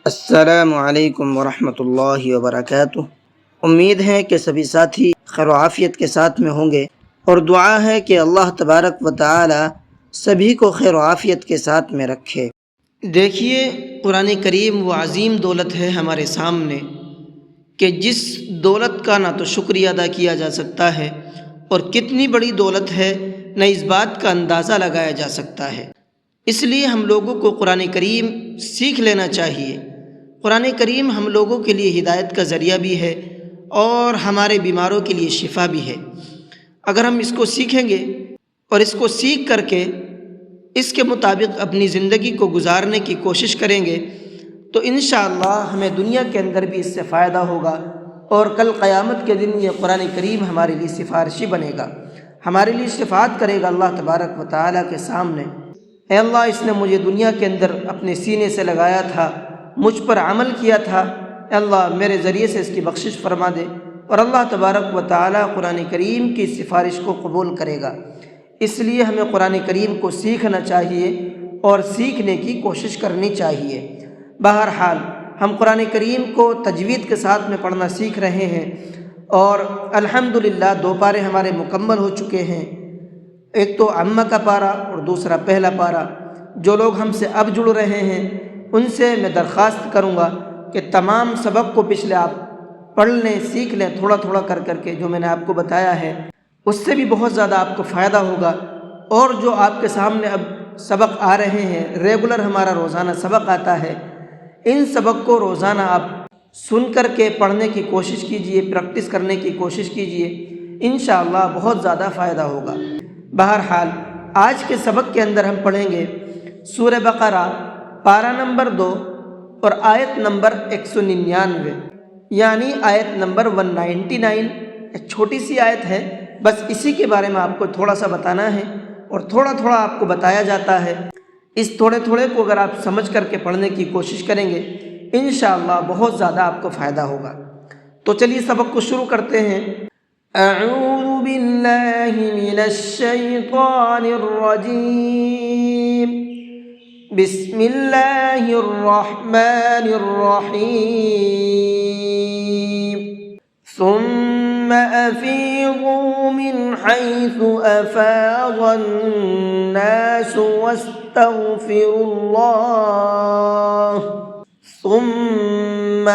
السلام علیکم ورحمۃ اللہ وبرکاتہ۔ امید ہے کہ سبھی ساتھی خیر و عافیت کے ساتھ میں ہوں گے، اور دعا ہے کہ اللہ تبارک و تعالی سبھی کو خیر و عافیت کے ساتھ میں رکھے۔ دیکھیے، قرآن کریم وہ عظیم دولت ہے ہمارے سامنے کہ جس دولت کا نہ تو شکریہ ادا کیا جا سکتا ہے، اور کتنی بڑی دولت ہے نہ اس بات کا اندازہ لگایا جا سکتا ہے۔ اس لیے ہم لوگوں کو قرآن کریم سیکھ لینا چاہیے۔ قرآن کریم ہم لوگوں کے لیے ہدایت کا ذریعہ بھی ہے اور ہمارے بیماروں کے لیے شفا بھی ہے۔ اگر ہم اس کو سیکھیں گے اور اس کو سیکھ کر کے اس کے مطابق اپنی زندگی کو گزارنے کی کوشش کریں گے تو انشاءاللہ ہمیں دنیا کے اندر بھی اس سے فائدہ ہوگا، اور کل قیامت کے دن یہ قرآن کریم ہمارے لیے سفارشی بنے گا، ہمارے لیے شفاعت کرے گا اللہ تبارک و تعالیٰ کے سامنے۔ اے اللہ، اس نے مجھے دنیا کے اندر اپنے سینے سے لگایا تھا، مجھ پر عمل کیا تھا، اے اللہ میرے ذریعے سے اس کی بخشش فرما دے، اور اللہ تبارک و تعالیٰ قرآن کریم کی سفارش کو قبول کرے گا۔ اس لیے ہمیں قرآن کریم کو سیکھنا چاہیے اور سیکھنے کی کوشش کرنی چاہیے۔ بہرحال ہم قرآن کریم کو تجوید کے ساتھ میں پڑھنا سیکھ رہے ہیں، اور الحمدللہ 2 پارے ہمارے مکمل ہو چکے ہیں، ایک تو عامہ کا پارہ اور دوسرا پہلا پارہ۔ جو لوگ ہم سے اب جڑ رہے ہیں ان سے میں درخواست کروں گا کہ تمام سبق کو پچھلے آپ پڑھ لیں، سیکھ لیں، تھوڑا تھوڑا کر کر کے جو میں نے آپ کو بتایا ہے، اس سے بھی بہت زیادہ آپ کو فائدہ ہوگا۔ اور جو آپ کے سامنے اب سبق آ رہے ہیں، ریگولر ہمارا روزانہ سبق آتا ہے، ان سبق کو روزانہ آپ سن کر کے پڑھنے کی کوشش کیجئے، پریکٹس کرنے کی کوشش کیجئے، انشاءاللہ بہت زیادہ فائدہ ہوگا۔ بہرحال آج کے سبق کے اندر ہم پڑھیں گے سورہ بقرہ پارہ نمبر 2 اور آیت نمبر 199، یعنی آیت نمبر 199۔ ایک چھوٹی سی آیت ہے، بس اسی کے بارے میں آپ کو تھوڑا سا بتانا ہے، اور تھوڑا تھوڑا آپ کو بتایا جاتا ہے۔ اس تھوڑے تھوڑے کو اگر آپ سمجھ کر کے پڑھنے کی کوشش کریں گے انشاءاللہ بہت زیادہ آپ کو فائدہ ہوگا۔ تو چلیے سبق کو شروع کرتے ہیں۔ اعوذ باللہ من الشیطان الرجیم، بسم اللہ الرحمن الرحیم، ثم افیضوا من حیث افاض الناس واستغفروا اللہ۔ ثم،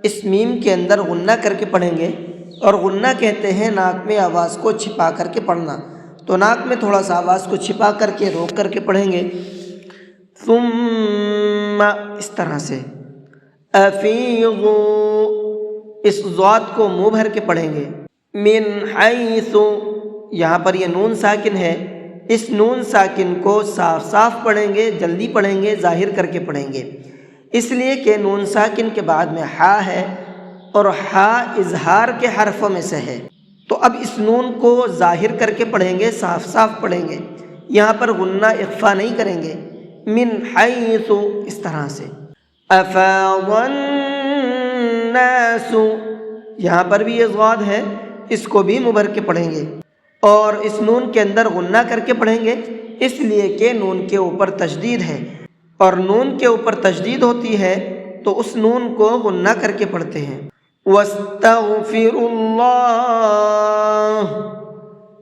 اس میم کے اندر غنہ کر کے پڑھیں گے، اور غنہ کہتے ہیں ناک میں آواز کو چھپا کر کے پڑھنا، تو ناک میں تھوڑا سا آواز کو چھپا کر کے روک کر کے پڑھیں گے۔ ثم، اس طرح سے، افیضوا، اس ضاد کو منہ بھر کے پڑھیں گے۔ من حیث، یہاں پر یہ نون ساکن ہے، اس نون ساکن کو صاف صاف پڑھیں گے، جلدی پڑھیں گے، ظاہر کر کے پڑھیں گے، اس لیے کہ نون ساکن کے بعد میں ہا ہے، اور ہا اظہار کے حرفوں میں سے ہے، تو اب اس نون کو ظاہر کر کے پڑھیں گے، صاف صاف پڑھیں گے، یہاں پر غنہ اخفا نہیں کریں گے۔ من حیث، اس طرح سے، افاض الناس، یہاں پر بھی یہ ضاد ہے، اس کو بھی مبر کے پڑھیں گے، اور اس نون کے اندر غنہ کر کے پڑھیں گے، اس لیے کہ نون کے اوپر تشدید ہے، اور نون کے اوپر تشدید ہوتی ہے تو اس نون کو غنہ کر کے پڑھتے ہیں۔ واستغفر اللہ،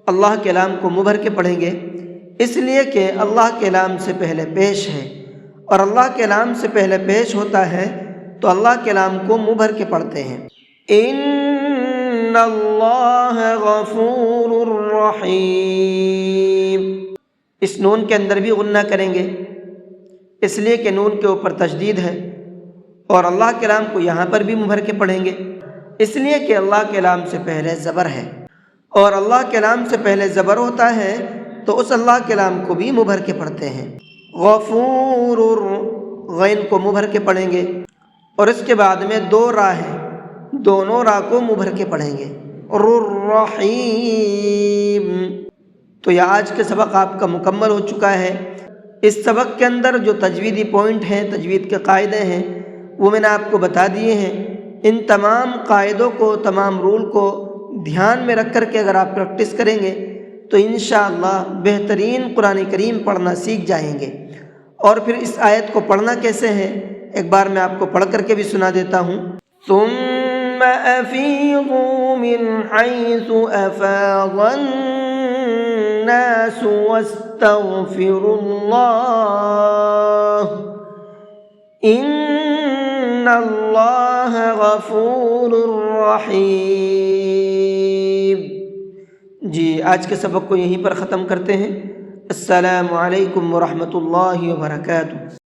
اللہ کے لام کو منہ بھر کے پڑھیں گے، اس لیے کہ اللہ کے لام سے پہلے پیش ہے، اور اللہ کے لام سے پہلے پیش ہوتا ہے تو اللہ کے لام کو منہ بھر کے پڑھتے ہیں۔ ان اللہ غفور رحیم، اس نون کے اندر بھی غنہ کریں گے، اس لیے کہ نون کے اوپر تشدید ہے، اور اللہ کے لام کو یہاں پر بھی منہ بھر کے پڑھیں گے، اس لیے کہ اللہ کے لام سے پہلے زبر ہے، اور اللہ کے لام سے پہلے زبر ہوتا ہے تو اس اللہ کے لام کو بھی منہ بھر کے پڑھتے ہیں۔ غفور، غین کو منہ بھر کے پڑھیں گے، اور اس کے بعد میں 2 را ہیں، دونوں را کو منہ بھر کے پڑھیں گے۔ الرحیم، تو یہ آج کے سبق آپ کا مکمل ہو چکا ہے۔ اس سبق کے اندر جو تجویدی پوائنٹ ہیں، تجوید کے قاعدے ہیں، وہ میں نے آپ کو بتا دیے ہیں۔ ان تمام قاعدوں کو، تمام رول کو دھیان میں رکھ کر کے اگر آپ پریکٹس کریں گے تو انشاءاللہ بہترین قرآن کریم پڑھنا سیکھ جائیں گے۔ اور پھر اس آیت کو پڑھنا کیسے ہے، ایک بار میں آپ کو پڑھ کر کے بھی سنا دیتا ہوں. ثم افیضوا من حیث افاض الناس واستغفروا اللہ ان اللہ غفور رحیم. جی آج کے سبق کو یہیں پر ختم کرتے ہیں. السلام علیکم ورحمۃ اللہ وبرکاتہ.